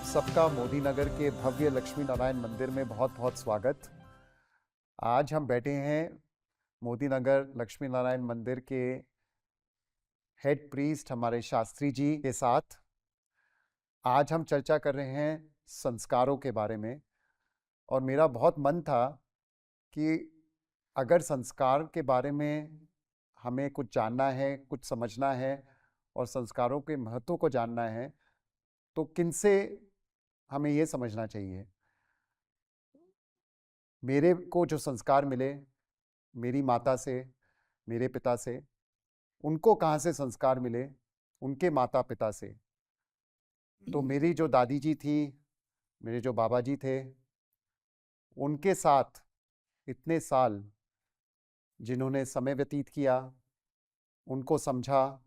आप सबका मोदी नगर के भव्य लक्ष्मी नारायण मंदिर में बहुत बहुत स्वागत। आज हम बैठे हैं मोदी नगर लक्ष्मी नारायण मंदिर के हेड प्रीस्ट हमारे शास्त्री जी के साथ। आज हम चर्चा कर रहे हैं संस्कारों के बारे में, और मेरा बहुत मन था कि अगर संस्कार के बारे में हमें कुछ जानना है, कुछ समझना है और संस्कारों के महत्व को जानना है, तो किनसे हमें ये समझना चाहिए। मेरे को जो संस्कार मिले मेरी माता से, मेरे पिता से, उनको कहाँ से संस्कार मिले, उनके माता पिता से। तो मेरी जो दादी जी थी, मेरे जो बाबा जी थे, उनके साथ इतने साल जिन्होंने समय व्यतीत किया, उनको समझा,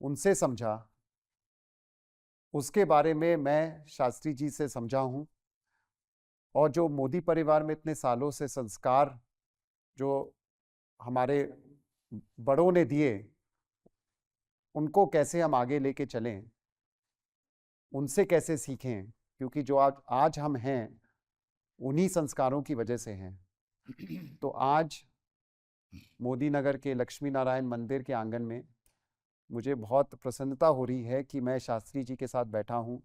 उनसे समझा, उसके बारे में मैं शास्त्री जी से समझा हूँ। और जो मोदी परिवार में इतने सालों से संस्कार जो हमारे बड़ों ने दिए, उनको कैसे हम आगे लेके चलें, उनसे कैसे सीखें, क्योंकि जो आज हम हैं उन्हीं संस्कारों की वजह से हैं। तो आज मोदी नगर के लक्ष्मी नारायण मंदिर के आंगन में मुझे बहुत प्रसन्नता हो रही है कि मैं शास्त्री जी के साथ बैठा हूँ।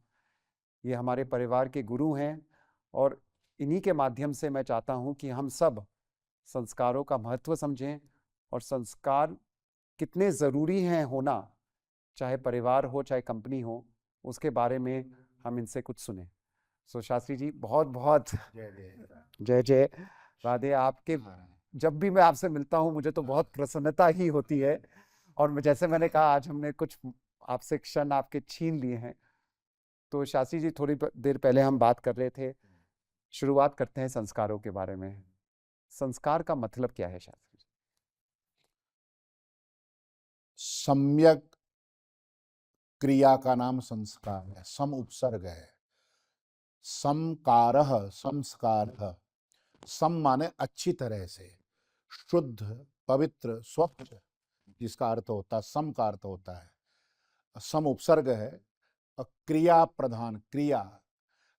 ये हमारे परिवार के गुरु हैं, और इन्हीं के माध्यम से मैं चाहता हूँ कि हम सब संस्कारों का महत्व समझें और संस्कार कितने ज़रूरी हैं होना, चाहे परिवार हो चाहे कंपनी हो, उसके बारे में हम इनसे कुछ सुने। सो शास्त्री जी, बहुत बहुत जय जय राधे। आपके जब भी मैं आपसे मिलता हूँ मुझे तो बहुत प्रसन्नता ही होती है, और जैसे मैंने कहा आज हमने कुछ आपसे क्षण आपके छीन लिए हैं। तो शास्त्री जी, थोड़ी देर पहले हम बात कर रहे थे, शुरुआत करते हैं संस्कारों के बारे में। संस्कार का मतलब क्या है शास्त्री जी? सम्यक क्रिया का नाम संस्कार है। सम उपसर्ग है। समकारः संस्कारः। सम माने अच्छी तरह से, शुद्ध, पवित्र, स्वच्छ, जिसका अर्थ होता है सम का अर्थ होता है। सम उपसर्ग है। और क्रिया प्रधान, क्रिया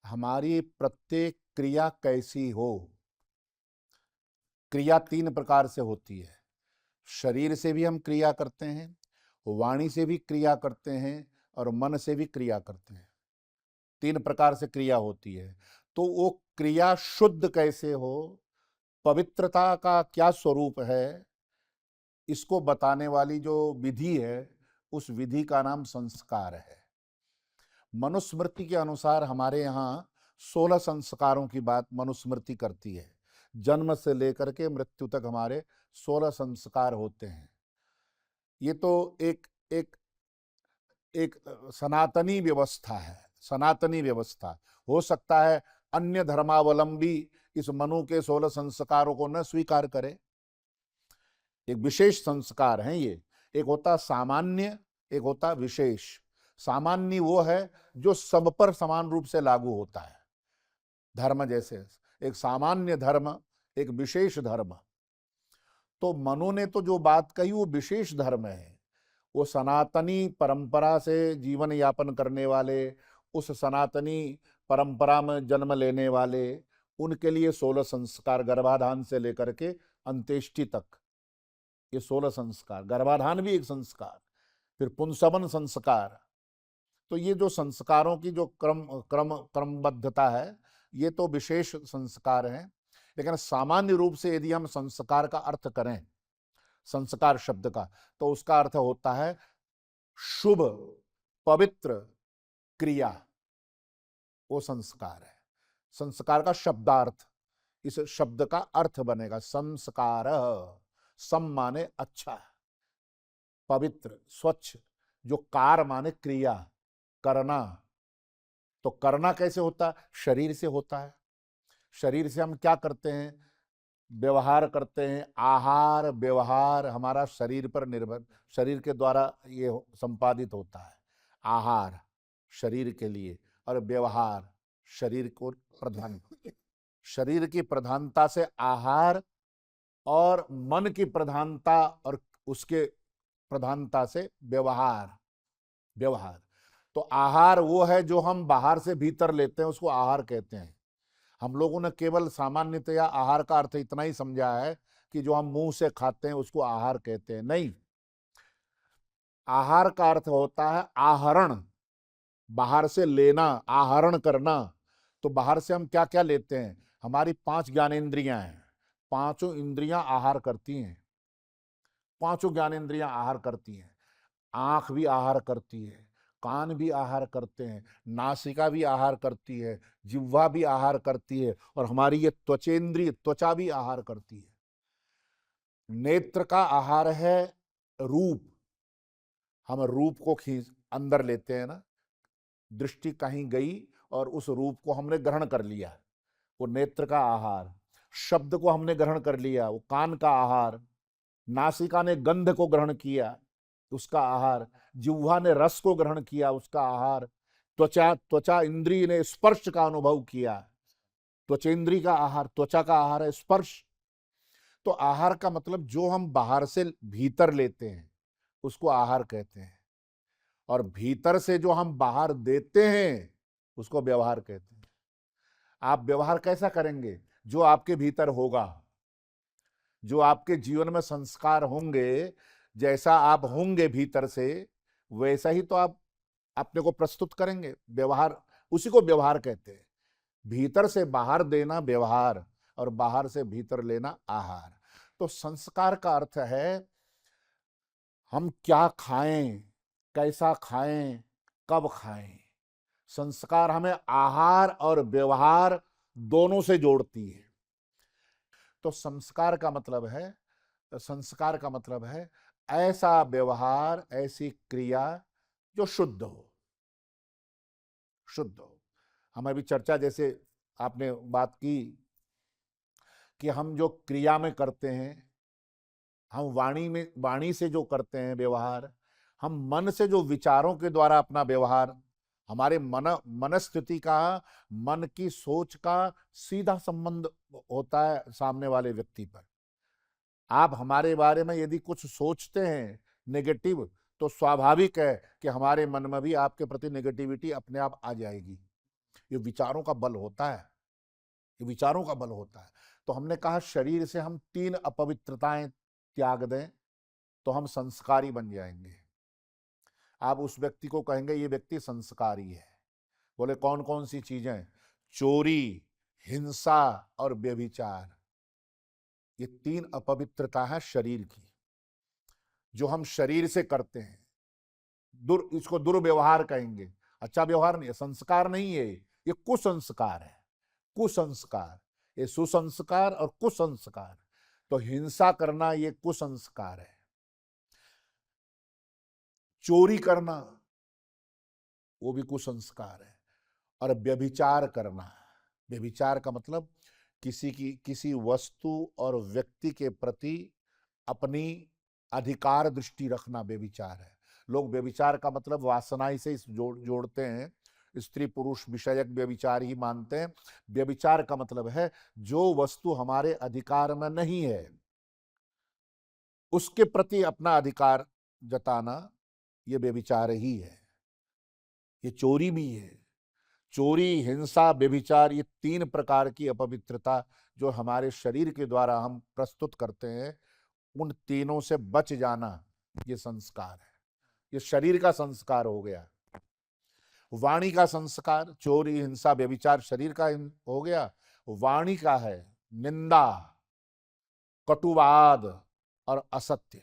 हमारी प्रत्येक क्रिया कैसी हो। क्रिया तीन प्रकार से होती है। शरीर से भी हम क्रिया करते हैं, वाणी से भी क्रिया करते हैं, और मन से भी क्रिया करते हैं। तीन प्रकार से क्रिया होती है। तो वो क्रिया शुद्ध कैसे हो, पवित्रता का क्या स्वरूप है, इसको बताने वाली जो विधि है, उस विधि का नाम संस्कार है। मनुस्मृति के अनुसार हमारे यहाँ 16 संस्कारों की बात मनुस्मृति करती है। जन्म से लेकर के मृत्यु तक हमारे 16 संस्कार होते हैं। ये तो एक एक एक सनातनी व्यवस्था है। सनातनी व्यवस्था हो सकता है अन्य धर्मावलंबी इस मनु के 16 संस्कारों को न स्वीकार करे। एक विशेष संस्कार है ये। एक होता सामान्य, एक होता विशेष। सामान्य वो है जो सब पर समान रूप से लागू होता है, धर्म जैसे। एक सामान्य धर्म, एक विशेष धर्म। तो मनु ने तो जो बात कही वो विशेष धर्म है। वो सनातनी परंपरा से जीवन यापन करने वाले, उस सनातनी परंपरा में जन्म लेने वाले, उनके लिए 16 संस्कार, गर्भाधान से लेकर के अंत्येष्टि तक ये 16 संस्कार। गर्भाधान भी एक संस्कार, फिर पुंसवन संस्कार। तो ये जो संस्कारों की जो क्रमबद्धता है, ये तो विशेष संस्कार हैं। लेकिन सामान्य रूप से यदि हम संस्कार का अर्थ करें, संस्कार शब्द का, तो उसका अर्थ होता है शुभ, पवित्र क्रिया। वो संस्कार है। संस्कार का शब्दार्थ, इस शब्द का अर्थ बनेगा संस्कार। सम माने अच्छा, पवित्र, स्वच्छ। जो कार माने क्रिया, करना। तो करना कैसे होता है? शरीर से होता है। शरीर से हम क्या करते हैं? व्यवहार करते हैं। आहार व्यवहार हमारा शरीर पर निर्भर, शरीर के द्वारा ये संपादित होता है। आहार शरीर के लिए, और व्यवहार शरीर को प्रधान, शरीर की प्रधानता से आहार, और मन की प्रधानता और उसके प्रधानता से व्यवहार। व्यवहार तो आहार वो है जो हम बाहर से भीतर लेते हैं, उसको आहार कहते हैं। हम लोगों ने केवल सामान्यतया आहार का अर्थ इतना ही समझा है कि जो हम मुंह से खाते हैं उसको आहार कहते हैं। नहीं, आहार का अर्थ होता है आहरण, बाहर से लेना, आहरण करना। तो बाहर से हम क्या क्या लेते हैं? हमारी 5 ज्ञानेंद्रियां हैं, पांचों इंद्रियां आहार करती हैं, पांचों ज्ञानेंद्रियां आहार करती हैं। आंख भी आहार करती है, कान भी आहार करते हैं, नासिका भी आहार करती है, जिह्वा भी आहार करती है, और हमारी ये त्वचेंद्रिय, त्वचा भी आहार करती है। नेत्र का आहार है रूप, हम रूप को खींच अंदर लेते हैं ना, दृष्टि कहीं गई और उस रूप को हमने ग्रहण कर लिया, वो नेत्र का आहार। शब्द को हमने ग्रहण कर लिया, वो कान का आहार। नासिका ने गंध को ग्रहण किया, उसका आहार। जिह्वा ने रस को ग्रहण किया, उसका आहार। त्वचा त्वचा इंद्रिय ने स्पर्श का अनुभव किया, त्वचेंद्रिय का आहार, त्वचा का आहार है स्पर्श। तो आहार का मतलब जो हम बाहर से भीतर लेते हैं उसको आहार कहते हैं, और भीतर से जो हम बाहर देते हैं उसको व्यवहार कहते हैं। आप व्यवहार कैसा करेंगे? जो आपके भीतर होगा, जो आपके जीवन में संस्कार होंगे, जैसा आप होंगे भीतर से, वैसा ही तो आप अपने को प्रस्तुत करेंगे। व्यवहार, उसी को व्यवहार कहते हैं। भीतर से बाहर देना व्यवहार, और बाहर से भीतर लेना आहार। तो संस्कार का अर्थ है हम क्या खाएं, कैसा खाएं, कब खाएं। संस्कार हमें आहार और व्यवहार दोनों से जोड़ती है। तो संस्कार का मतलब है, संस्कार का मतलब है ऐसा व्यवहार, ऐसी क्रिया जो शुद्ध हो, शुद्ध हो। हम अभी चर्चा, जैसे आपने बात की कि हम जो क्रिया में करते हैं, हम वाणी से जो करते हैं व्यवहार, हम मन से जो विचारों के द्वारा अपना व्यवहार, हमारे मनस्थिति का, मन की सोच का सीधा संबंध होता है सामने वाले व्यक्ति पर। आप हमारे बारे में यदि कुछ सोचते हैं नेगेटिव, तो स्वाभाविक है कि हमारे मन में भी आपके प्रति नेगेटिविटी अपने आप आ जाएगी। ये विचारों का बल होता है, ये विचारों का बल होता है। तो हमने कहा शरीर से हम 3 अपवित्रताएं त्याग दें तो हम संस्कारी बन जाएंगे। आप उस व्यक्ति को कहेंगे ये व्यक्ति संस्कारी है। बोले कौन कौन सी चीजें? चोरी, हिंसा और व्यभिचार। ये 3 अपवित्रता है शरीर की, जो हम शरीर से करते हैं। इसको दुर्व्यवहार कहेंगे। अच्छा व्यवहार नहीं है, संस्कार नहीं है, ये कुसंस्कार है। कुसंस्कार, ये सुसंस्कार और कुसंस्कार। तो हिंसा करना ये कुसंस्कार है, चोरी करना वो भी कुसंस्कार है, और व्यभिचार करना, व्यभिचार का मतलब किसी वस्तु और व्यक्ति के प्रति अपनी अधिकार दृष्टि रखना व्यभिचार है। लोग व्यभिचार का मतलब वासनाई से जोड़ते हैं, स्त्री पुरुष विषयक व्यभिचार ही मानते हैं। व्यभिचार का मतलब है जो वस्तु हमारे अधिकार में नहीं है उसके प्रति अपना अधिकार जताना, ये व्यभिचार ही है। ये चोरी भी है। चोरी, हिंसा, व्यभिचार, ये 3 प्रकार की अपवित्रता जो हमारे शरीर के द्वारा हम प्रस्तुत करते हैं, उन तीनों से बच जाना ये संस्कार है। ये शरीर का संस्कार हो गया। वाणी का संस्कार, चोरी, हिंसा, व्यभिचार शरीर का हो गया। वाणी का है निंदा, कटुवाद और असत्य।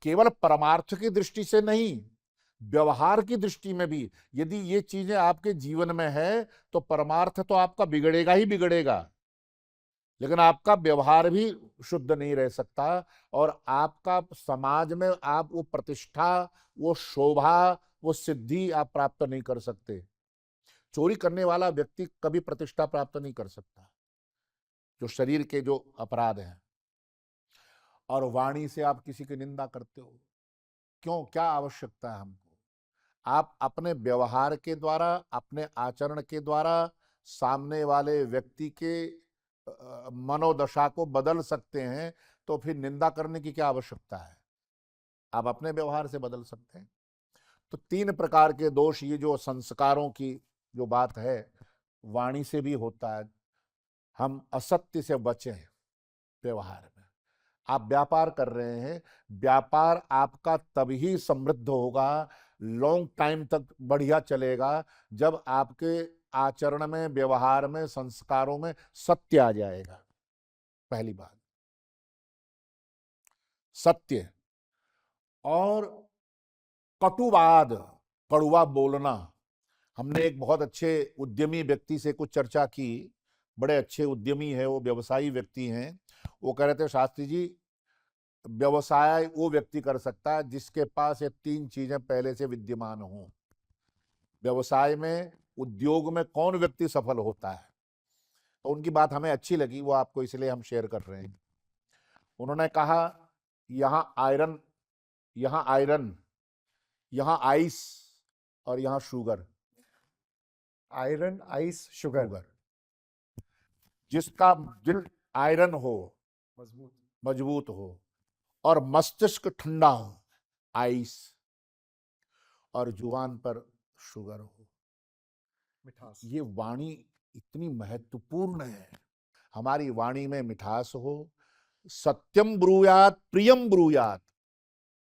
केवल परमार्थ की दृष्टि से नहीं, व्यवहार की दृष्टि में भी यदि ये चीजें आपके जीवन में है तो परमार्थ तो आपका बिगड़ेगा ही बिगड़ेगा, लेकिन आपका व्यवहार भी शुद्ध नहीं रह सकता, और आपका समाज में आप वो प्रतिष्ठा, वो शोभा, वो सिद्धि आप प्राप्त नहीं कर सकते। चोरी करने वाला व्यक्ति कभी प्रतिष्ठा प्राप्त नहीं कर सकता, जो शरीर के जो अपराध हैं। और वाणी से आप किसी की निंदा करते हो, क्यों? क्या आवश्यकता है हमको? आप अपने व्यवहार के द्वारा, अपने आचरण के द्वारा सामने वाले व्यक्ति के मनोदशा को बदल सकते हैं, तो फिर निंदा करने की क्या आवश्यकता है? आप अपने व्यवहार से बदल सकते हैं। तो 3 प्रकार के दोष, ये जो संस्कारों की जो बात है, वाणी से भी होता है। हम असत्य से बचें व्यवहार में। आप व्यापार कर रहे हैं, व्यापार आपका तभी समृद्ध होगा, लॉन्ग टाइम तक बढ़िया चलेगा, जब आपके आचरण में, व्यवहार में, संस्कारों में सत्य आ जाएगा। पहली बात सत्य। और कटुवाद, कड़वा बोलना। हमने एक बहुत अच्छे उद्यमी व्यक्ति से कुछ चर्चा की, बड़े अच्छे उद्यमी है वो, व्यवसायी व्यक्ति हैं। वो कह रहे थे, शास्त्री जी, व्यवसाय वो व्यक्ति कर सकता है जिसके पास ये 3 चीजें पहले से विद्यमान हों। व्यवसाय में, उद्योग में कौन व्यक्ति सफल होता है? तो उनकी बात हमें अच्छी लगी, वो आपको इसलिए हम शेयर कर रहे हैं। उन्होंने कहा, यहाँ आयरन, यहाँ आइस और यहाँ शुगर। Iron, ice, sugar. जिसका दिल आयरन हो, मजबूत हो, और मस्तिष्क ठंडा हो, आइस, और जुबान पर शुगर हो। मिठास। ये वाणी इतनी महत्वपूर्ण है। हमारी वाणी में मिठास हो। सत्यम ब्रूयात प्रियम ब्रूयात,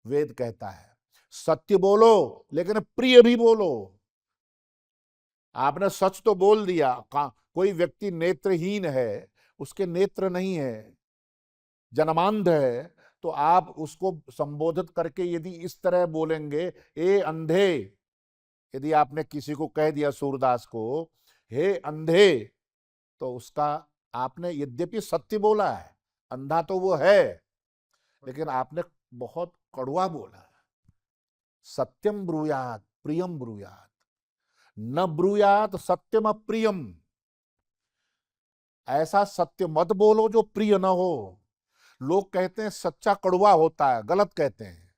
वेद कहता है। सत्य बोलो लेकिन प्रिय भी बोलो। आपने सच तो बोल दिया, कोई व्यक्ति नेत्रहीन है, उसके नेत्र नहीं है, जन्मांध है, तो आप उसको संबोधित करके यदि इस तरह बोलेंगे, ए अंधे, यदि आपने किसी को कह दिया, सूरदास को, हे अंधे, तो उसका आपने यद्यपि सत्य बोला है, अंधा तो वो है, लेकिन आपने बहुत कड़वा बोला। सत्यम ब्रूयात प्रियम ब्रूयात, न ब्रूयात सत्यम अप्रियम। ऐसा सत्य मत बोलो जो प्रिय न हो। लोग कहते हैं सच्चा कड़वा होता है, गलत कहते हैं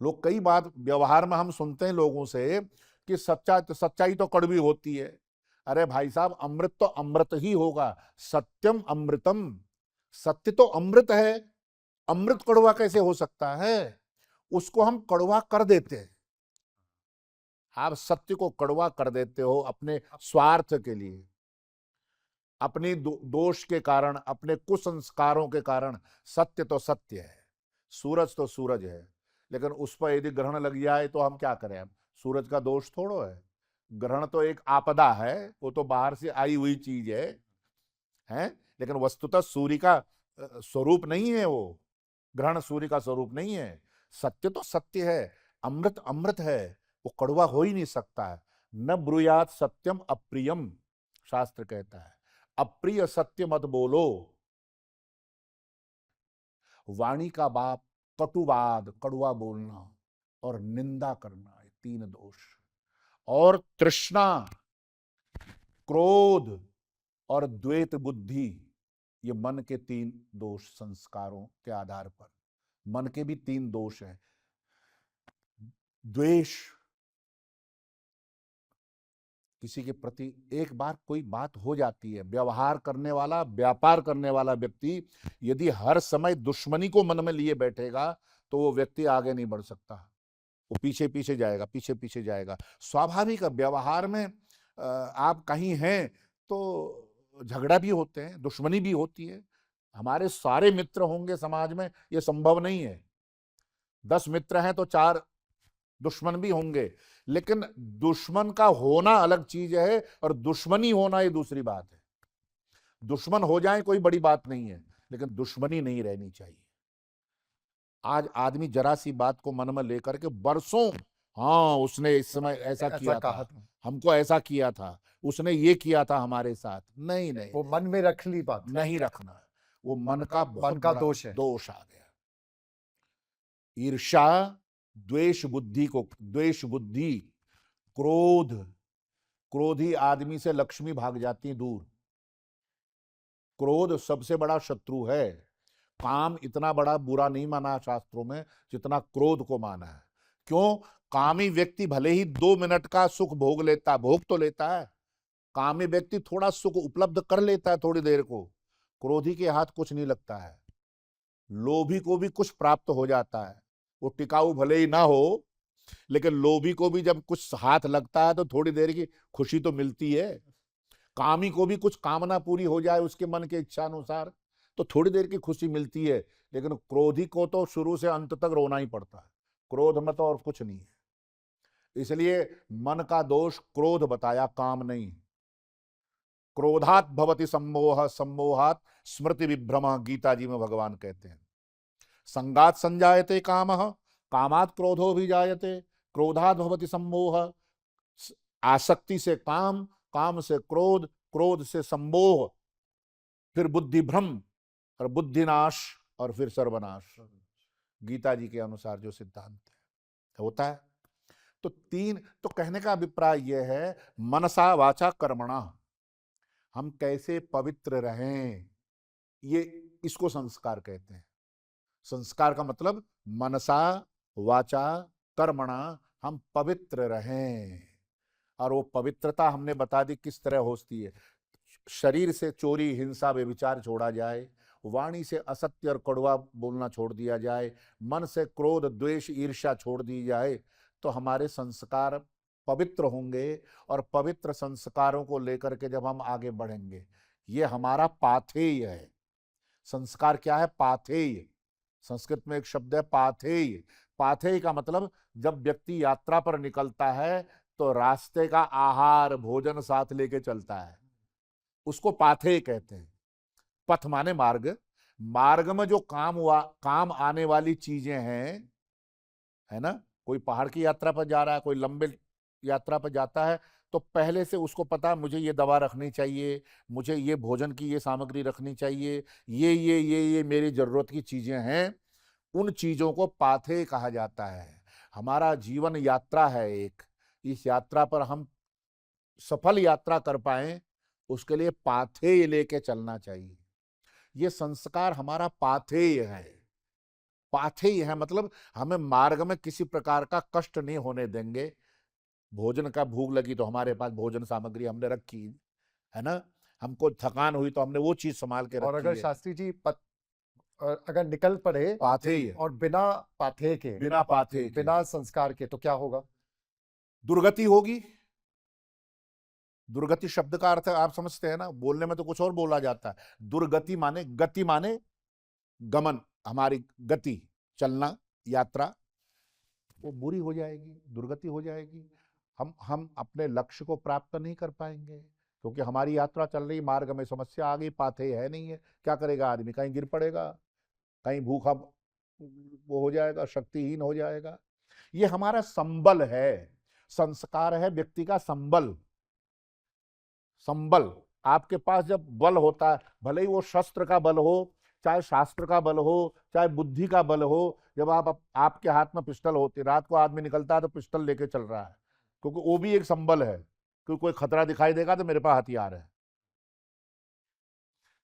लोग। कई बार व्यवहार में हम सुनते हैं लोगों से कि सच्चाई तो कड़वी होती है। अरे भाई साहब, अमृत तो अमृत ही होगा। सत्यम अमृतम, सत्य तो अमृत है, अमृत कड़वा कैसे हो सकता है? उसको हम कड़वा कर देते हैं। आप सत्य को कड़वा कर देते हो अपने स्वार्थ के लिए, अपनी दोष के कारण, अपने कुसंस्कारों के कारण। सत्य तो सत्य है, सूरज तो सूरज है, लेकिन उस पर यदि ग्रहण लग जाए तो हम क्या करें? सूरज का दोष थोड़ो है। ग्रहण तो एक आपदा है, वो तो बाहर से आई हुई चीज है, लेकिन वस्तुतः सूर्य का स्वरूप नहीं है वो। ग्रहण सूर्य का स्वरूप नहीं है। सत्य तो सत्य है, अमृत अमृत है, वो कड़वा हो ही नहीं सकता है। न ब्रूयात सत्यम अप्रियम, शास्त्र कहता है। अप्रिय सत्य मत बोलो। वाणी का बाप कटुवाद, कड़वा बोलना, और निंदा करना, ये 3 दोष। और तृष्णा, क्रोध और द्वेत बुद्धि, ये मन के 3 दोष। संस्कारों के आधार पर मन के भी 3 दोष हैं। द्वेष, किसी के प्रति एक बार कोई बात हो जाती है, व्यवहार करने वाला, व्यापार करने वाला व्यक्ति यदि हर समय दुश्मनी को मन में लिए बैठेगा तो वो व्यक्ति आगे नहीं बढ़ सकता। वो पीछे पीछे जाएगा, पीछे पीछे जाएगा। स्वाभाविक है, व्यवहार में आप कहीं हैं तो झगड़ा भी होते हैं, दुश्मनी भी होती है। हमारे सारे मित्र होंगे समाज में, ये संभव नहीं है। 10 मित्र हैं तो 4 दुश्मन भी होंगे, लेकिन दुश्मन का होना अलग चीज है और दुश्मनी होना ये दूसरी बात है। दुश्मन हो जाए कोई बड़ी बात नहीं है, लेकिन दुश्मनी नहीं रहनी चाहिए। आज आदमी जरा सी बात को मन में लेकर के बरसों, हाँ उसने इस समय ऐसा किया था, हमको ऐसा किया था, उसने ये किया था हमारे साथ। नहीं नहीं, वो मन में रख ली बात, नहीं रखना। वो मन का बहुत का बड़ा दोष है, दोष आ गया। ईर्ष्या, द्वेष बुद्धि, क्रोध, क्रोधी आदमी से लक्ष्मी भाग जाती दूर। क्रोध सबसे बड़ा शत्रु है। काम इतना बड़ा बुरा नहीं माना शास्त्रों में जितना क्रोध को माना है। क्यों? कामी व्यक्ति भले ही 2 मिनट का सुख भोग तो लेता है। कामी व्यक्ति थोड़ा सुख उपलब्ध कर लेता है थोड़ी देर को, क्रोधी के हाथ कुछ नहीं लगता है। लोभी को भी कुछ प्राप्त हो जाता है, वो टिकाऊ भले ही ना हो, लेकिन लोभी को भी जब कुछ हाथ लगता है तो थोड़ी देर की खुशी तो मिलती है। कामी को भी कुछ कामना पूरी हो जाए उसके मन के इच्छा अनुसार तो थोड़ी देर की खुशी मिलती है, लेकिन क्रोधी को तो शुरू से अंत तक रोना ही पड़ता है। क्रोध में तो और कुछ नहीं है। इसलिए मन का दोष क्रोध बताया, काम नहीं। क्रोधात भवति सम्मोह, सम्मोहात स्मृति विभ्रम, गीता जी में भगवान कहते हैं। संगात संजायते कामः, कामात क्रोधो भी जायते, क्रोधात भवति सम्मोह, आसक्ति से काम, काम से क्रोध, क्रोध से सम्मोह, फिर बुद्धि भ्रम और बुद्धिनाश और फिर सर्वनाश। गीता जी के अनुसार जो सिद्धांत है होता है। तो तीन, तो कहने का अभिप्राय यह है, मनसा वाचा कर्मणा, हम कैसे पवित्र रहें, ये इसको संस्कार कहते हैं। संस्कार का मतलब मनसा वाचा कर्मणा, हम पवित्र रहें। और वो पवित्रता हमने बता दी किस तरह होती है। शरीर से चोरी, हिंसा, व्यभिचार छोड़ा जाए, वाणी से असत्य और कड़वा बोलना छोड़ दिया जाए, मन से क्रोध, द्वेष, ईर्ष्या छोड़ दी जाए, तो हमारे संस्कार पवित्र होंगे। और पवित्र संस्कारों को लेकर के जब हम आगे बढ़ेंगे, ये हमारा पाथेय है। संस्कार क्या है? पाथेय। संस्कृत में एक शब्द है पाथेय। पाथेय का मतलब जब व्यक्ति यात्रा पर निकलता है तो रास्ते का आहार, भोजन साथ लेके चलता है, उसको पाथेय कहते हैं। पथ माने मार्ग, मार्ग में जो काम आने वाली चीजें हैं, है ना, कोई पहाड़ की यात्रा पर जा रहा है, कोई लंबे यात्रा पर जाता है, तो पहले से उसको पता है मुझे ये दवा रखनी चाहिए, मुझे ये भोजन की ये सामग्री रखनी चाहिए, ये मेरी जरूरत की चीजें हैं। उन चीजों को पाथेय कहा जाता है। हमारा जीवन यात्रा है एक, इस यात्रा पर हम सफल यात्रा कर पाए, उसके लिए पाथेय लेके चलना चाहिए। ये संस्कार हमारा पाथेय है। पाथेय है मतलब हमें मार्ग में किसी प्रकार का कष्ट नहीं होने देंगे। भोजन का भूख लगी तो हमारे पास भोजन सामग्री हमने रखी है ना, हमको थकान हुई तो हमने वो चीज संभाल के और रखी अगर है। शास्त्री जी अगर निकल पड़े पाथेय, और बिना पाथेय के, बिना पाथेय के बिना संस्कार के, तो क्या होगा? दुर्गति होगी। दुर्गति शब्द का अर्थ आप समझते हैं ना, बोलने में तो कुछ और बोला जाता है। दुर्गति माने, गति माने गमन, हमारी गति, चलना, यात्रा, वो बुरी हो जाएगी, दुर्गति हो जाएगी। हम अपने लक्ष्य को प्राप्त नहीं कर पाएंगे, क्योंकि हमारी यात्रा चल रही, मार्ग में समस्या आ गई, पाथेय है नहीं है। क्या करेगा आदमी? कहीं गिर पड़ेगा, कहीं भूखा वो हो जाएगा, शक्तिहीन हो जाएगा। ये हमारा संबल है। संस्कार है व्यक्ति का संबल। संबल, आपके पास जब बल होता है, भले ही वो शस्त्र का बल हो, चाहे शास्त्र का बल हो, चाहे बुद्धि का बल हो, जब आपके हाथ में पिस्टल होती, रात को आदमी निकलता है तो पिस्टल लेके चल रहा है, क्योंकि वो भी एक संबल है, क्योंकि कोई खतरा दिखाई देगा तो मेरे पास हथियार है।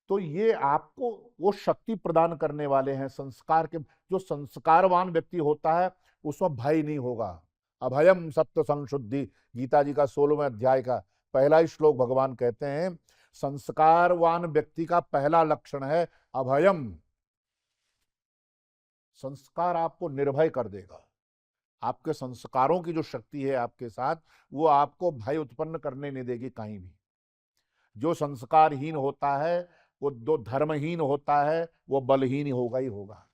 तो ये आपको वो शक्ति प्रदान करने वाले हैं संस्कार के। जो संस्कारवान व्यक्ति होता है उसमें भय नहीं होगा। अभयम सत्व संशुद्धि, गीता जी का 16वें अध्याय का पहला ही श्लोक भगवान कहते हैं, संस्कारवान व्यक्ति का पहला लक्षण है अभयम। संस्कार आपको निर्भय कर देगा। आपके संस्कारों की जो शक्ति है आपके साथ, वो आपको भय उत्पन्न करने नहीं देगी कहीं भी। जो संस्कारहीन होता है, वो जो धर्महीन होता है, वो बलहीन होगा ही होगा।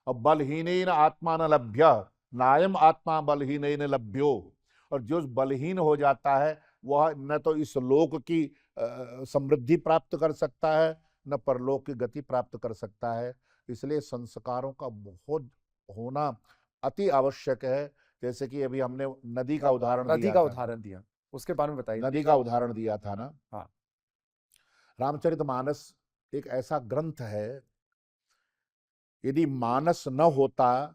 और बलहीन आत्मा न लभ्य, नायम आत्मा बलहीन न लभ्यो। और जो बलहीन हो जाता है वह न तो इस लोक की समृद्धि प्राप्त कर सकता है, न परलोक की गति प्राप्त कर सकता है। इसलिए संस्कारों का बहुत होना अति आवश्यक है। जैसे कि अभी हमने नदी का उदाहरण दिया, उसके बारे में बताइए। नदी का उदाहरण दिया था ना। हाँ। रामचरितमानस एक ऐसा ग्रंथ है, यदि मानस न होता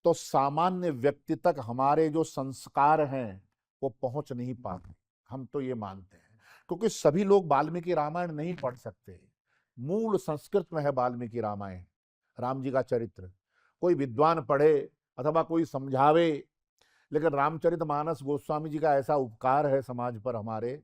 तो सामान्य व्यक्ति तक हमारे जो संस्कार हैं वो पहुंच नहीं पाते। हम तो ये मानते हैं, क्योंकि सभी लोग वाल्मीकि रामायण नहीं पढ़ सकते। मूल संस्कृत में है वाल्मीकि रामायण, राम जी का चरित्र। कोई विद्वान पढ़े अथवा कोई समझावे, लेकिन रामचरितमानस गोस्वामी जी का ऐसा उपकार है समाज पर हमारे,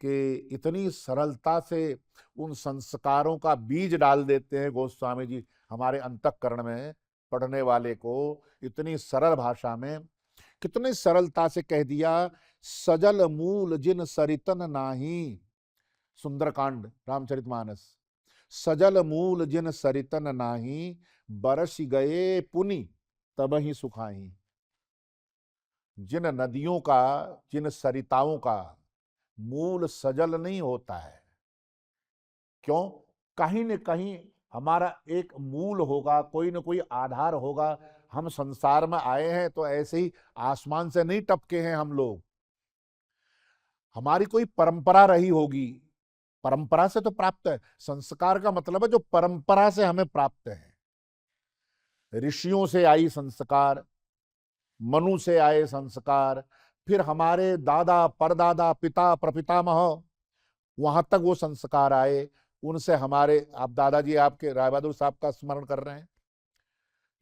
कि इतनी सरलता से उन संस्कारों का बीज डाल देते हैं गोस्वामी जी हमारे अंतःकरण में, पढ़ने वाले को इतनी सरल भाषा में। कितने सरलता से कह दिया, सजल मूल जिन सरितन नाही। सुंदरकांड रामचरितमानस। सजल मूल जिन सरितन नाही, बरस गए पुनि तब ही सुखाही। जिन नदियों का, जिन सरिताओं का मूल सजल नहीं होता है, क्यों? कहीं न कहीं हमारा एक मूल होगा, कोई न कोई आधार होगा। हम संसार में आए हैं तो ऐसे ही आसमान से नहीं टपके हैं हम लोग। हमारी कोई परंपरा रही होगी, परंपरा से तो प्राप्त है। संस्कार का मतलब है जो परंपरा से हमें प्राप्त है। ऋषियों से आई संस्कार, मनु से आए संस्कार, फिर हमारे दादा परदादा पिता प्रपितामह, वहां तक वो संस्कार आए। उनसे हमारे, आप दादाजी आपके राय बहादुर साहब का स्मरण कर रहे हैं,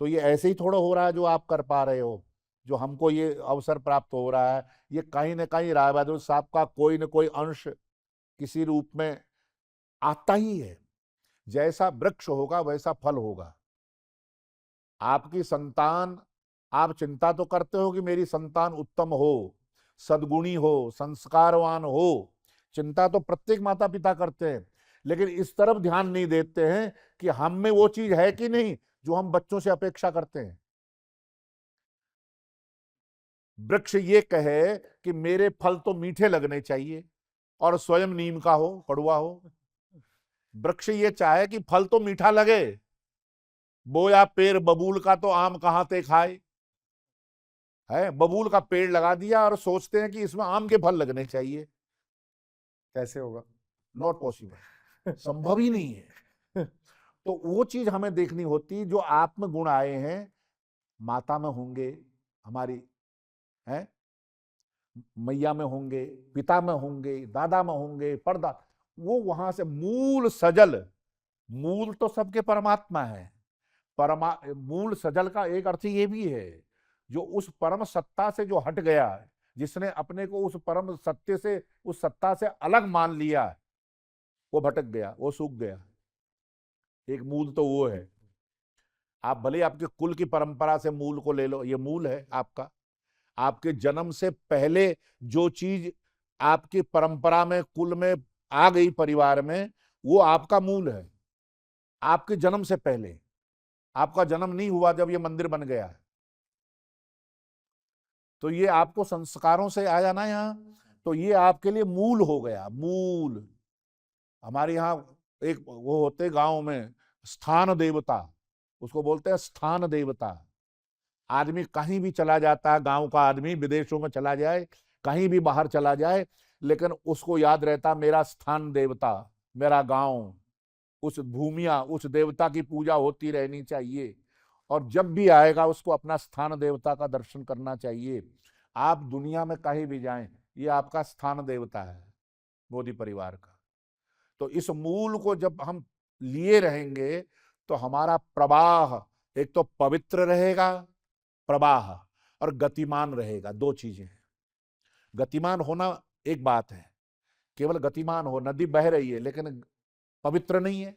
तो ये ऐसे ही थोड़ा हो रहा है जो आप कर पा रहे हो, जो हमको ये अवसर प्राप्त हो रहा है। ये कहीं ना कहीं राय बहादुर साहब का कोई न कोई अंश किसी रूप में आता ही है। जैसा वृक्ष होगा वैसा फल होगा। आपकी संतान, आप चिंता तो करते हो कि मेरी संतान उत्तम हो, सद्गुणी हो, संस्कारवान हो। चिंता तो प्रत्येक माता पिता करते हैं, लेकिन इस तरफ ध्यान नहीं देते हैं कि हम में वो चीज है कि नहीं जो हम बच्चों से अपेक्षा करते हैं। वृक्ष ये कहे कि मेरे फल तो मीठे लगने चाहिए और स्वयं नीम का हो, कड़वा हो। वृक्ष ये चाहे कि फल तो मीठा लगे, बोया पेड़ बबूल का तो आम कहां ते खाए। है, बबूल का पेड़ लगा दिया और सोचते हैं कि इसमें आम के फल लगने चाहिए। कैसे होगा? नॉट पॉसिबल, संभव ही नहीं है। तो वो चीज हमें देखनी होती, जो आप में गुण आए हैं, माता में होंगे, हमारी है मैया में होंगे, पिता में होंगे, दादा में होंगे, परदा, वो वहां से मूल सजल। मूल तो सबके परमात्मा है। मूल सजल का एक अर्थ ये भी है, जो उस परम सत्ता से जो हट गया, जिसने अपने को उस परम सत्य से, उस सत्ता से अलग मान लिया, वो भटक गया, वो सूख गया। एक मूल तो वो है। आप भले आपके कुल की परंपरा से मूल को ले लो, ये मूल है आपका। आपके जन्म से पहले जो चीज आपकी परंपरा में, कुल में आ गई, परिवार में, वो आपका मूल है। आपके जन्म से पहले, आपका जन्म नहीं हुआ जब ये मंदिर बन गया, तो ये आपको संस्कारों से आया ना यहाँ, तो ये आपके लिए मूल हो गया। मूल हमारे यहाँ एक वो होते गांव में स्थान देवता, उसको बोलते हैं स्थान देवता। आदमी कहीं भी चला जाता है, गांव का आदमी विदेशों में चला जाए, कहीं भी बाहर चला जाए, लेकिन उसको याद रहता मेरा स्थान देवता, मेरा गांव, उस भूमिया, उस देवता की पूजा होती रहनी चाहिए। और जब भी आएगा उसको अपना स्थान देवता का दर्शन करना चाहिए। आप दुनिया में कहीं भी जाएं, ये आपका स्थान देवता है, मोदी परिवार का। तो इस मूल को जब हम लिए रहेंगे तो हमारा प्रवाह एक तो पवित्र रहेगा, प्रवाह, और गतिमान रहेगा। दो चीजें हैं। गतिमान होना एक बात है, केवल गतिमान हो, नदी बह रही है लेकिन पवित्र नहीं है,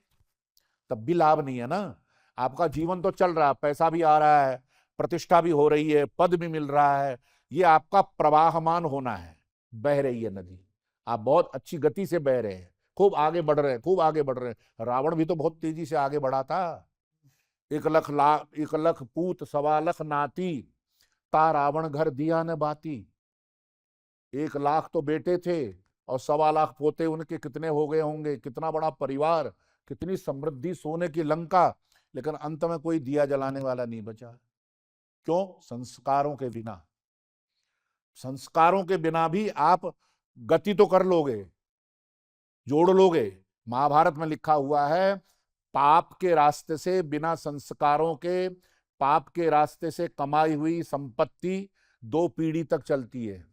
तब भी लाभ नहीं है ना। आपका जीवन तो चल रहा है, पैसा भी आ रहा है, प्रतिष्ठा भी हो रही है, पद भी मिल रहा है, ये आपका प्रवाहमान होना है। बह रही है नदी, आप बहुत अच्छी गति से बह रहे हैं, खूब आगे बढ़ रहे हैं, खूब आगे बढ़ रहे हैं। रावण भी तो बहुत तेजी से आगे बढ़ा था। 1 लख पूत 1.25 लाख नाती, ता रावण घर दिया न बाती। 1 लाख तो बेटे थे और 1.25 लाख पोते उनके, कितने हो गए होंगे, कितना बड़ा परिवार, कितनी समृद्धि, सोने की लंका, लेकिन अंत में कोई दिया जलाने वाला नहीं बचा। क्यों? संस्कारों के बिना। संस्कारों के बिना भी आप गति तो कर लोगे, जोड़ लोगे। महाभारत में लिखा हुआ है, पाप के रास्ते से, बिना संस्कारों के, पाप के रास्ते से कमाई हुई संपत्ति 2 पीढ़ी तक चलती है।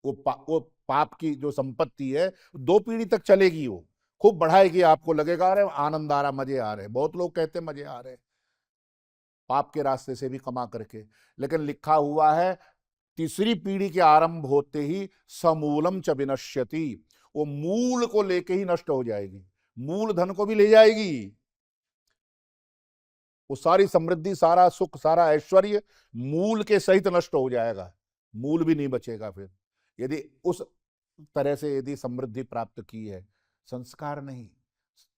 वो पाप की जो संपत्ति है 2 पीढ़ी तक चलेगी, वो खूब बढ़ाएगी। आपको लगेगा अरे आनंद आ रहा, मजे आ रहे, बहुत लोग कहते हैं मजे आ रहे पाप के रास्ते से भी कमा करके, लेकिन लिखा हुआ है 3री पीढ़ी के आरंभ होते ही समूलम च विनश्यति, वो मूल को लेके ही नष्ट हो जाएगी, मूल धन को भी ले जाएगी। वो सारी समृद्धि, सारा सुख, सारा ऐश्वर्य मूल के सहित नष्ट हो जाएगा, मूल भी नहीं बचेगा फिर। यदि उस तरह से यदि समृद्धि प्राप्त की है, संस्कार नहीं,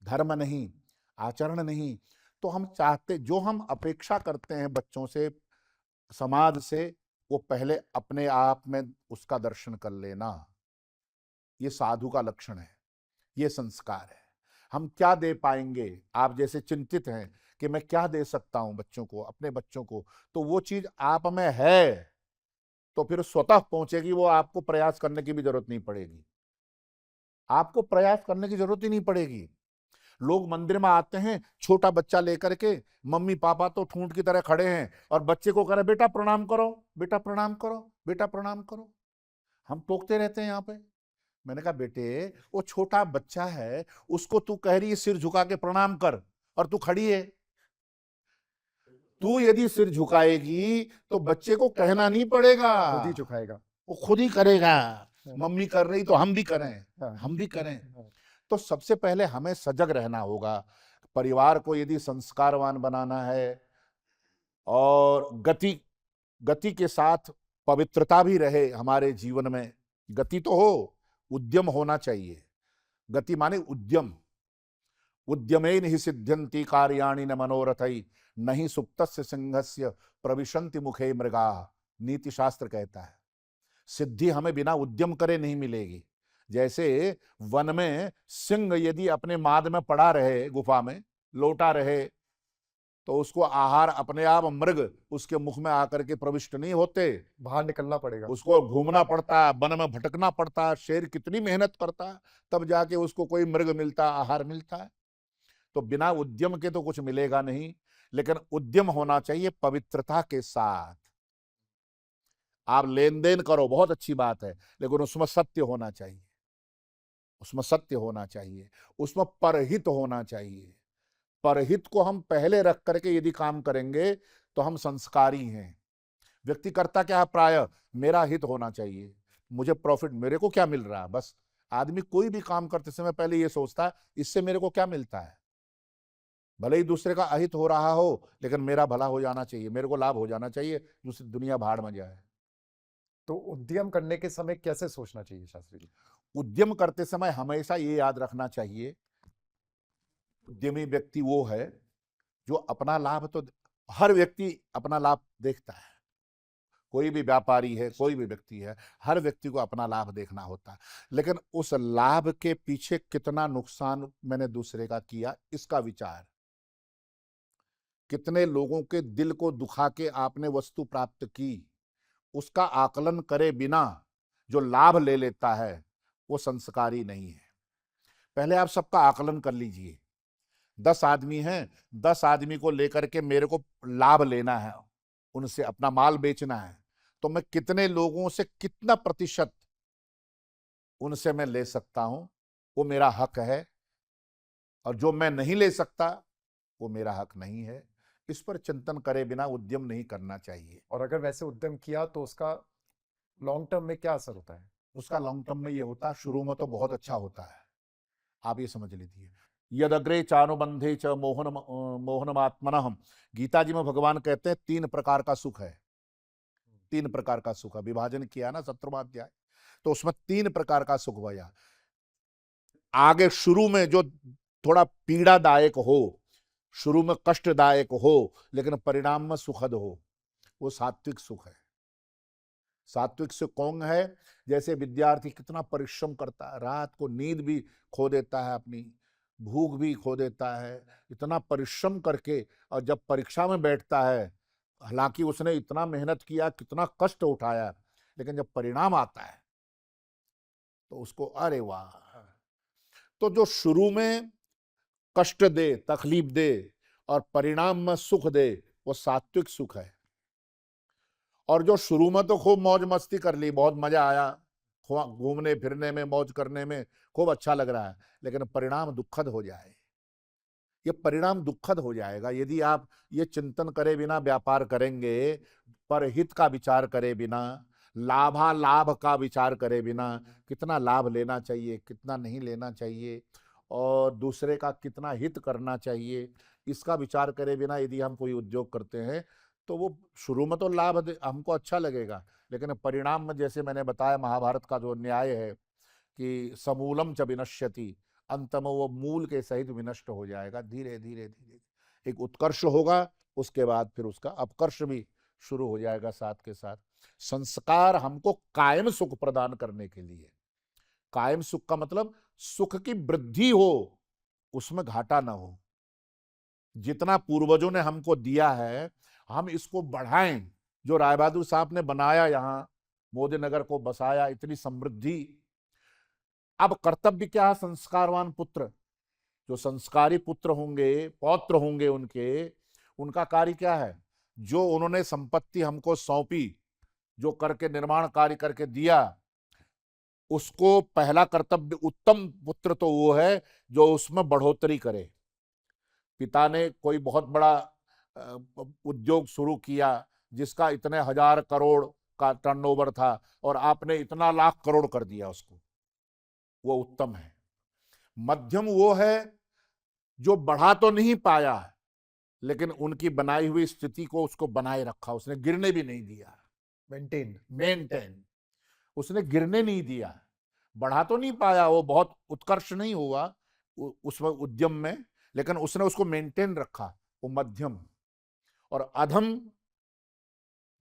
धर्म नहीं, आचरण नहीं, तो हम चाहते, जो हम अपेक्षा करते हैं बच्चों से, समाज से, वो पहले अपने आप में उसका दर्शन कर लेना। ये साधु का लक्षण है, ये संस्कार है। हम क्या दे पाएंगे, आप जैसे चिंतित हैं कि मैं क्या दे सकता हूं बच्चों को, अपने बच्चों को, तो वो चीज आप में है तो फिर स्वतः पहुंचेगी, वो आपको प्रयास करने की भी जरूरत नहीं पड़ेगी, आपको प्रयास करने की जरूरत ही नहीं पड़ेगी। लोग मंदिर में आते हैं छोटा बच्चा लेकर के, मम्मी पापा तो ठूंठ की तरह खड़े हैं और बच्चे को कह रहे बेटा प्रणाम करो, बेटा प्रणाम करो, बेटा प्रणाम करो। हम टोकते रहते हैं यहाँ पे। मैंने कहा बेटे वो छोटा बच्चा है, उसको तू कह रही है सिर झुका के प्रणाम कर, और तू खड़ी है। तू यदि सिर झुकाएगी तो बच्चे को कहना नहीं पड़ेगा, खुद ही झुकाएगा, वो खुद ही करेगा। मम्मी कर रही तो हम भी करें, हम भी करें। तो सबसे पहले हमें सजग रहना होगा। परिवार को यदि संस्कारवान बनाना है और गति के साथ पवित्रता भी रहे हमारे जीवन में, गति तो हो, उद्यम होना चाहिए। गति माने उद्यम। उद्यमेन ही सिद्ध्यन्ति कार्याणि न मनोरथै, नहीं सुप्तस्य सिंहस्य प्रविशन्ति मुखे मृगा। नीति शास्त्र कहता है सिद्धि हमें बिना उद्यम करे नहीं मिलेगी। जैसे वन में सिंह यदि अपने माद में पड़ा रहे, गुफा में लोटा रहे, तो उसको आहार अपने आप मृग उसके मुख में आकर के प्रविष्ट नहीं होते, बाहर निकलना पड़ेगा, उसको घूमना पड़ता है, वन में भटकना पड़ता है। शेर कितनी मेहनत करता है, तब जाके उसको कोई मृग मिलता, आहार मिलता है। तो बिना उद्यम के तो कुछ मिलेगा नहीं, लेकिन उद्यम होना चाहिए पवित्रता के साथ। आप लेन देन करो, बहुत अच्छी बात है, लेकिन उसमें सत्य होना चाहिए, उसमें सत्य होना चाहिए, उसमें परहित होना चाहिए। परहित को हम पहले रख करके यदि काम करेंगे तो हम संस्कारी हैं। व्यक्ति करता क्या है, प्राय मेरा हित होना चाहिए, मुझे प्रॉफिट, मेरे को क्या मिल रहा है। बस आदमी कोई भी काम करते समय पहले ये सोचता है इससे मेरे को क्या मिलता है। भले ही दूसरे का अहित हो रहा हो, लेकिन मेरा भला हो जाना चाहिए, मेरे को लाभ हो जाना चाहिए, दूसरी दुनिया भाड़ में जाए। तो उद्यम करने के समय कैसे सोचना चाहिए शास्त्री जी? उद्यम करते समय हमेशा ये याद रखना चाहिए, उद्यमी व्यक्ति वो है जो अपना लाभ, तो हर व्यक्ति अपना लाभ देखता है, कोई भी व्यापारी है, कोई भी व्यक्ति है, हर व्यक्ति को अपना लाभ देखना होता है, लेकिन उस लाभ के पीछे कितना नुकसान मैंने दूसरे का किया, इसका विचार। कितने लोगों के दिल को दुखा के आपने वस्तु प्राप्त की, उसका आकलन करे बिना जो लाभ ले लेता है वो संस्कारी नहीं है। पहले आप सबका आकलन कर लीजिए। 10 आदमी हैं, 10 आदमी को लेकर के मेरे को लाभ लेना है, उनसे अपना माल बेचना है, तो मैं कितने लोगों से कितना प्रतिशत उनसे मैं ले सकता हूं, वो मेरा हक है, और जो मैं नहीं ले सकता वो मेरा हक नहीं है। इस पर चिंतन करे बिना उद्यम नहीं करना चाहिए। और अगर वैसे उद्यम किया तो उसका लॉन्ग टर्म में क्या असर होता है? उसका लॉन्ग टर्म में ये होता है, शुरू में तो बहुत अच्छा होता है, आप ये समझ लीजिए। यदग्रे चानुबंधे च मोहनमात्मनः, गीता जी में भगवान कहते हैं 3 प्रकार का सुख है, 3 प्रकार का सुख है। विभाजन किया ना 17वां अध्याय, तो उसमें 3 प्रकार का सुख भया। आगे शुरू में जो थोड़ा पीड़ादायक हो, शुरू में कष्टदायक हो, लेकिन परिणाम में सुखद हो, वो सात्विक सुख है। सात्विक सुख कौन है? जैसे विद्यार्थी कितना परिश्रम करता है, रात को नींद भी खो देता है, अपनी भूख भी खो देता है, इतना परिश्रम करके, और जब परीक्षा में बैठता है, हालांकि उसने इतना मेहनत किया, कितना कष्ट उठाया, लेकिन जब परिणाम आता है तो उसको अरे वाह। तो जो शुरू में कष्ट दे, तकलीफ दे, और परिणाम में सुख दे, वो सात्विक सुख है। और जो शुरू में तो खूब मौज मस्ती कर ली, बहुत मजा आया, घूमने फिरने में, मौज करने में खूब अच्छा लग रहा है, लेकिन परिणाम दुखद हो जाए, ये परिणाम दुखद हो जाएगा यदि आप ये चिंतन करे बिना व्यापार करेंगे, परहित का विचार करे बिना, लाभालाभ का विचार करे बिना, कितना लाभ लेना चाहिए, कितना नहीं लेना चाहिए, और दूसरे का कितना हित करना चाहिए, इसका विचार करे बिना यदि हम कोई उद्योग करते हैं तो वो शुरू में तो हमको अच्छा लगेगा, लेकिन परिणाम में जैसे मैंने बताया महाभारत का जो न्याय है कि समूलम च विनश्यति, अंत में वो मूल के सहित विनष्ट हो जाएगा। धीरे धीरे धीरे एक उत्कर्ष होगा, उसके बाद फिर उसका अपकर्ष भी शुरू हो जाएगा साथ के साथ। संस्कार हमको कायम सुख प्रदान करने के लिए, कायम सुख का मतलब सुख की वृद्धि हो, उसमें घाटा ना हो। जितना पूर्वजों ने हमको दिया है हम इसको बढ़ाएं। जो राय बहादुर साहब ने बनाया, यहाँ मोदी नगर को बसाया, इतनी समृद्धि। अब कर्तव्य क्या है? संस्कारवान पुत्र, जो संस्कारी पुत्र होंगे, पौत्र होंगे उनके, उनका कार्य क्या है? जो उन्होंने संपत्ति हमको सौंपी, जो करके निर्माण कार्य करके दिया, उसको पहला कर्तव्य, उत्तम पुत्र तो वो है जो उसमें बढ़ोतरी करे। पिता ने कोई बहुत बड़ा उद्योग शुरू किया जिसका इतने हजार करोड़ का टर्नओवर था और आपने इतना लाख करोड़ कर दिया उसको, वो उत्तम है। मध्यम वो है जो बढ़ा तो नहीं पाया लेकिन उनकी बनाई हुई स्थिति को उसको बनाए रखा, उसने गिरने भी नहीं दिया। मेंटेन उसने गिरने नहीं दिया। बढ़ा तो नहीं पाया, वो बहुत उत्कर्ष नहीं हुआ उसमें उद्यम में, लेकिन उसने उसको मेंटेन रखा, वो मध्यम। और अधम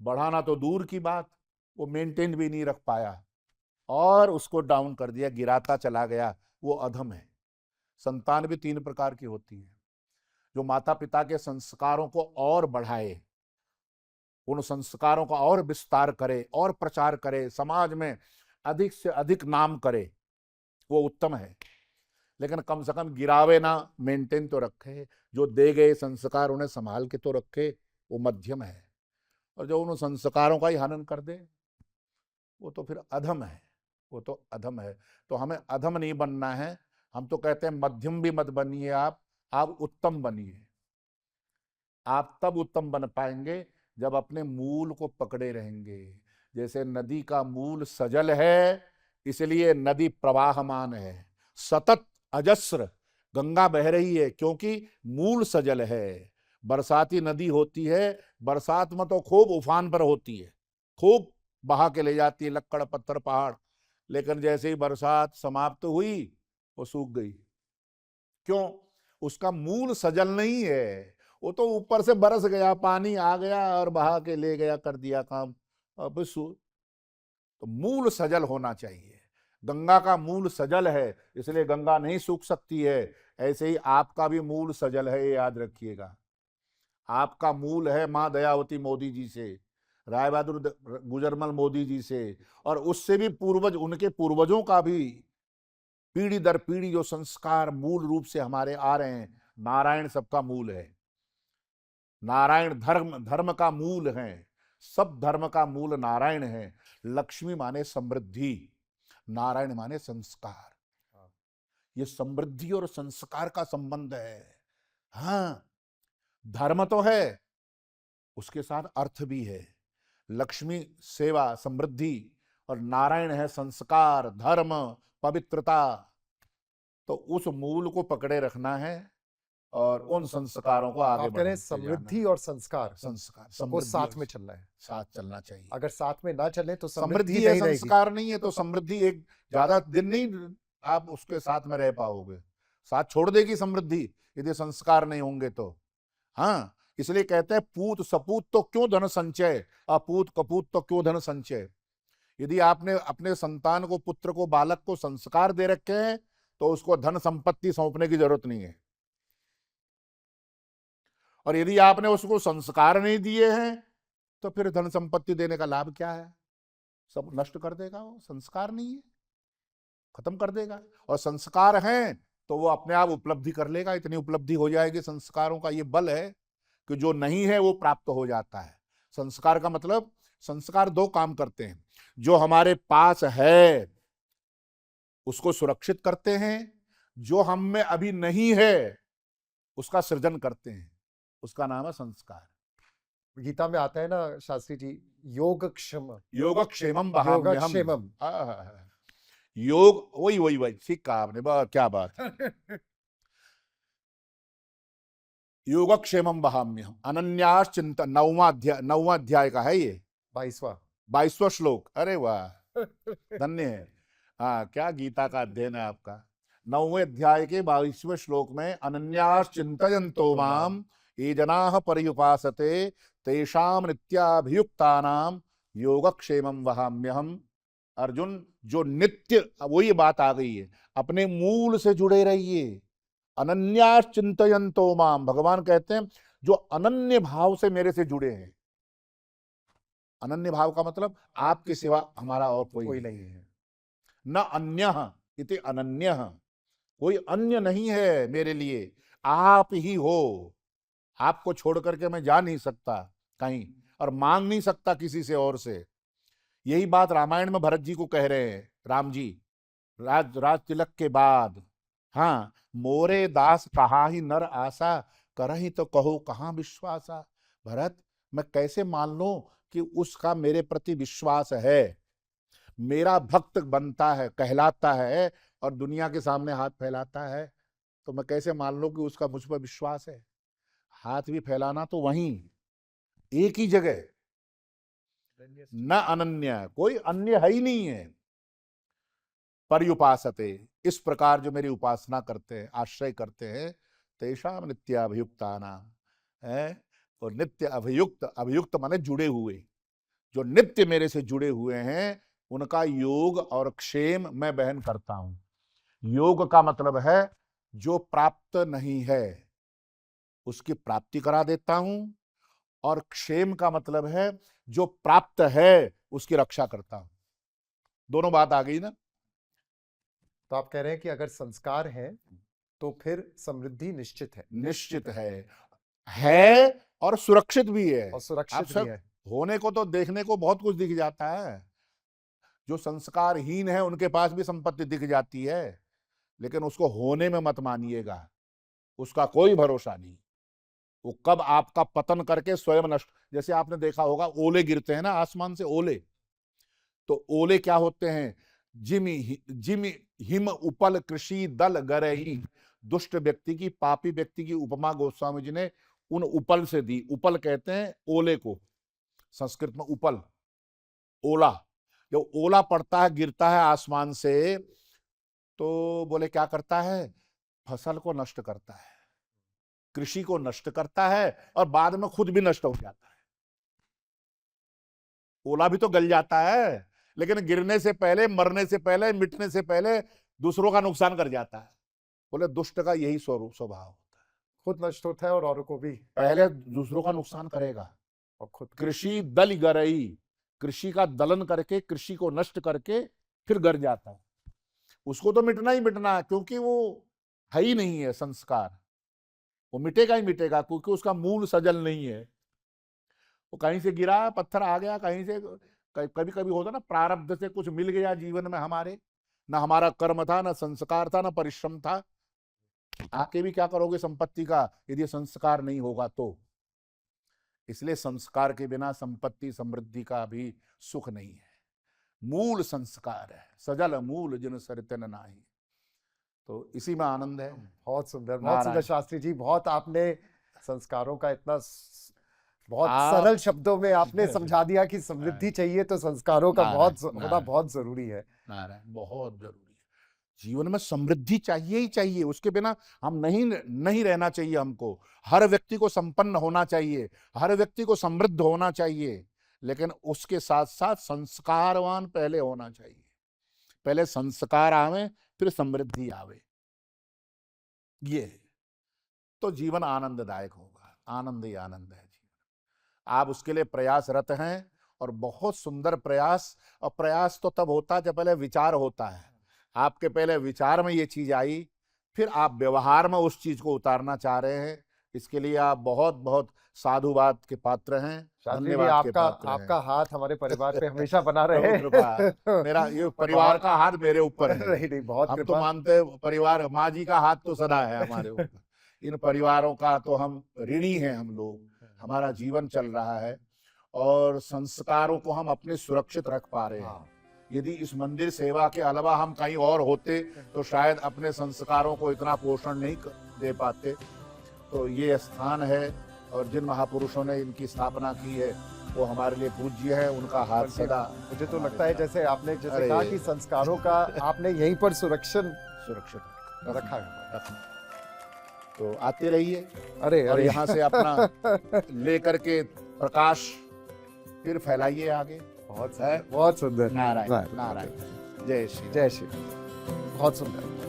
बढ़ाना तो दूर की बात, वो मेंटेन भी नहीं रख पाया और उसको डाउन कर दिया, गिराता चला गया, वो अधम है। संतान भी 3 प्रकार की होती है। जो माता पिता के संस्कारों को और बढ़ाए, उन संस्कारों का और विस्तार करे और प्रचार करे, समाज में अधिक से अधिक नाम करे, वो उत्तम है। लेकिन कम से कम गिरावे ना, मेंटेन तो रखे। जो दे गए संस्कार उन्हें संभाल के तो रखे, वो मध्यम है। और जो उन संस्कारों का ही हनन कर दे, वो तो फिर अधम है, वो तो अधम है। तो हमें अधम नहीं बनना है। हम तो कहते हैं मध्यम भी मत बनिए, आप उत्तम बनिए। आप तब उत्तम बन पाएंगे जब अपने मूल को पकड़े रहेंगे। जैसे नदी का मूल सजल है, इसलिए नदी प्रवाहमान है, सतत अजस्र गंगा बह रही है, क्योंकि मूल सजल है। बरसाती नदी होती है, बरसात में तो खूब उफान पर होती है, खूब बहा के ले जाती है लक्कड़ पत्थर पहाड़, लेकिन जैसे ही बरसात समाप्त हुई वो सूख गई। क्यों? उसका मूल सजल नहीं है, वो तो ऊपर से बरस गया, पानी आ गया और बहा के ले गया, कर दिया काम। अब तो मूल सजल होना चाहिए। गंगा का मूल सजल है, इसलिए गंगा नहीं सूख सकती है। ऐसे ही आपका भी मूल सजल है, ये याद रखिएगा। आपका मूल है मां दयावती मोदी जी से, राय बहादुर गुजरमल मोदी जी से, और उससे भी पूर्वज, उनके पूर्वजों का भी पीढ़ी दर पीढ़ी जो संस्कार मूल रूप से हमारे आ रहे हैं। नारायण सबका मूल है, नारायण धर्म का मूल है, सब धर्म का मूल नारायण है। लक्ष्मी माने समृद्धि, नारायण माने संस्कार। ये समृद्धि और संस्कार का संबंध है। हाँ, धर्म तो है, उसके साथ अर्थ भी है। लक्ष्मी सेवा समृद्धि और नारायण है संस्कार, धर्म, पवित्रता। तो उस मूल को पकड़े रखना है और उन संस्कारों को आगे आप कह रहे हैं बढ़ाते समृद्धि जाना। और संस्कार संस्कार वो साथ में चल रहा है। साथ चलना चाहिए। अगर साथ में ना चले तो समृद्धि समृद्धि है, नहीं रहेगी। संस्कार नहीं है तो समृद्धि एक ज्यादा दिन नहीं आप उसके साथ में रह पाओगे, साथ छोड़ देगी समृद्धि यदि संस्कार नहीं होंगे तो। हाँ, इसलिए कहते हैं पूत सपूत तो क्यों धन संचय, अपूत कपूत तो क्यों धन संचय। यदि आपने अपने संतान को, पुत्र को, बालक को संस्कार दे रखे हैं तो उसको धन संपत्ति सौंपने की जरूरत नहीं है। और यदि आपने उसको संस्कार नहीं दिए हैं तो फिर धन संपत्ति देने का लाभ क्या है? सब नष्ट कर देगा, वो संस्कार नहीं है, खत्म कर देगा। और संस्कार हैं तो वो अपने आप उपलब्धि कर लेगा, इतनी उपलब्धि हो जाएगी। संस्कारों का ये बल है कि जो नहीं है वो प्राप्त हो जाता है। संस्कार का मतलब, संस्कार 2 काम करते हैं। जो हमारे पास है उसको सुरक्षित करते हैं, जो हम में अभी नहीं है उसका सृजन करते हैं, उसका नाम है संस्कार। गीता में आता है ना शास्त्री जी, योगक्षेम योगक्षेमम वहाम्यहम। योगक्षेमम। योग वही वही वही ठीक कहा आपने, क्या बात है। योगक्षेमम वहाम्यहम अनन्यास चिंतन, 9वां अध्याय का है ये, 22वां श्लोक। अरे वाह, धन्य है। हाँ, क्या गीता का अध्ययन है आपका। 9वें अध्याय के 22वें श्लोक में अनन्यास चिंतयन्तो माम ये जनाः पर्युपासते तेषाम नित्याभियुक्तानाम योगक्षेमम वहाम्यहम। अर्जुन, जो नित्य, वो ये बात आ गई है, अपने मूल से जुड़े रहिए। अनन्यास चिंतयन्तो माम, भगवान कहते हैं जो अनन्य भाव से मेरे से जुड़े हैं। अनन्य भाव का मतलब आपके सिवा हमारा और कोई नहीं है। न अन्यः इति अनन्यः, कोई अन्य नहीं है मेरे लिए, आप ही हो। आपको छोड़ करके मैं जा नहीं सकता कहीं, और मांग नहीं सकता किसी से और से। यही बात रामायण में भरत जी को कह रहे हैं, राम जी, राज तिलक के बाद। हाँ, मोरे दास कहा ही नर आशा, करहि तो कहो कहाँ विश्वासा। भरत, मैं कैसे मान लूं कि उसका मेरे प्रति विश्वास है, मेरा भक्त बनता है, कहलाता है, और दुनिया के सामने हाथ फैलाता है, तो मैं कैसे मान लूं कि उसका मुझ पर विश्वास है। हाथ भी फैलाना तो वहीं, एक ही जगह, न अनन्य, कोई अन्य है ही नहीं है। पर्युपासते, इस प्रकार जो मेरी उपासना करते हैं, आश्रय करते हैं, तेषाम नित्याभियुक्तानाम है। और नित्य अभियुक्त, अभियुक्त माने जुड़े हुए, जो नित्य मेरे से जुड़े हुए हैं, उनका योग और क्षेम मैं वहन करता हूं। योग का मतलब है जो प्राप्त नहीं है उसकी प्राप्ति करा देता हूं, और क्षेम का मतलब है जो प्राप्त है उसकी रक्षा करता हूं। दोनों बात आ गई ना। तो आप कह रहे हैं कि अगर संस्कार है तो फिर समृद्धि निश्चित है। निश्चित है और सुरक्षित भी है। और सुरक्षित आप भी सब है। होने को तो देखने को बहुत कुछ दिख जाता है, जो संस्कारहीन है उनके पास भी संपत्ति दिख जाती है, लेकिन उसको होने में मत मानिएगा, उसका कोई भरोसा नहीं। वो कब आपका पतन करके स्वयं नष्ट, जैसे आपने देखा होगा ओले गिरते हैं ना आसमान से, ओले, तो ओले क्या होते हैं, जिम हिम उपल कृषि दल गरही। दुष्ट व्यक्ति की, पापी व्यक्ति की उपमा गोस्वामी जी ने उन उपल से दी। उपल कहते हैं ओले को, संस्कृत में उपल, ओला। जब ओला पड़ता है, गिरता है आसमान से, तो बोले क्या करता है, फसल को नष्ट करता है, कृषि को नष्ट करता है, और बाद में खुद भी नष्ट हो जाता है। ओला भी तो गल जाता है, लेकिन गिरने से पहले, मरने से पहले, मिटने से पहले दूसरों का नुकसान कर जाता है। बोले दुष्ट का यही स्वभाव होता है, खुद नष्ट होता है और औरों को भी, पहले दूसरों का नुकसान करेगा। और खुद कृषि दल गरई, कृषि का दलन करके, कृषि को नष्ट करके फिर गर जाता है। उसको तो मिटना ही मिटना है, क्योंकि वो है ही नहीं है संस्कार, वो मिटेगा ही मिटेगा, क्योंकि उसका मूल सजल नहीं है। वो कहीं से गिरा, पत्थर आ गया कहीं से, कभी कभी होता ना, प्रारब्ध से कुछ मिल गया जीवन में हमारे, ना हमारा कर्म था, ना संस्कार था, ना परिश्रम था, आके भी क्या करोगे संपत्ति का, यदि संस्कार नहीं होगा तो। इसलिए संस्कार के बिना संपत्ति समृद्धि का भी सुख नहीं है। मूल संस्कार है, सजल मूल जिन सरितन नाही, तो इसी में आनंद है। बहुत सुंदर, बहुत सुंदर शास्त्री जी। बहुत आपने संस्कारों का इतना बहुत सरल शब्दों में आपने समझा दिया कि समृद्धि चाहिए तो संस्कारों का बहुत होना बहुत जरूरी है। नारायण, बहुत जरूरी है। जीवन में समृद्धि चाहिए ही चाहिए, उसके बिना हम नहीं रहना चाहिए हमको। हर व्यक्ति को संपन्न होना चाहिए, हर व्यक्ति को समृद्ध होना चाहिए, लेकिन उसके साथ साथ संस्कारवान पहले होना चाहिए। पहले संस्कार आवे, फिर समृद्धि आवे, ये तो जीवन आनंददायक होगा। आनंद ही आनंद है जीवन। आप उसके लिए प्रयासरत हैं, और बहुत सुंदर प्रयास। और प्रयास तो तब होता है जब पहले विचार होता है। आपके पहले विचार में ये चीज आई, फिर आप व्यवहार में उस चीज को उतारना चाह रहे हैं। इसके लिए आप बहुत बहुत साधुवाद के पात्र हैं, धन्यवाद के पात्र हैं। आपका हाथ हमारे परिवार पे हमेशा बना रहे। कृपा, मेरा ये परिवार का हाथ मेरे ऊपर है। नहीं, बहुत हम तो मानते हैं परिवार, माँ जी का हाथ तो सदा है हमारे ऊपर। इन परिवारों का तो हम ऋणी हैं, हम लोग, हमारा जीवन चल रहा है और संस्कारों को हम अपने सुरक्षित रख पा रहे हैं। यदि इस मंदिर सेवा के अलावा हम कहीं और होते तो शायद अपने संस्कारों को इतना पोषण नहीं दे पाते। तो ये स्थान है और जिन महापुरुषों ने इनकी स्थापना की है वो हमारे लिए पूज्य है, उनका हाथ सदा मुझे तो लगता है जैसे आपने जैसे अरे। कहा कि संस्कारों का आपने यहीं पर सुरक्षण सुरक्षित रखा है। रखना। तो आते रहिए अरे और अरे यहाँ से अपना लेकर के प्रकाश फिर फैलाइए आगे। बहुत है सुंदर, बहुत सुंदर। नारायण नारायण। जय श्री जय श्री, बहुत सुंदर।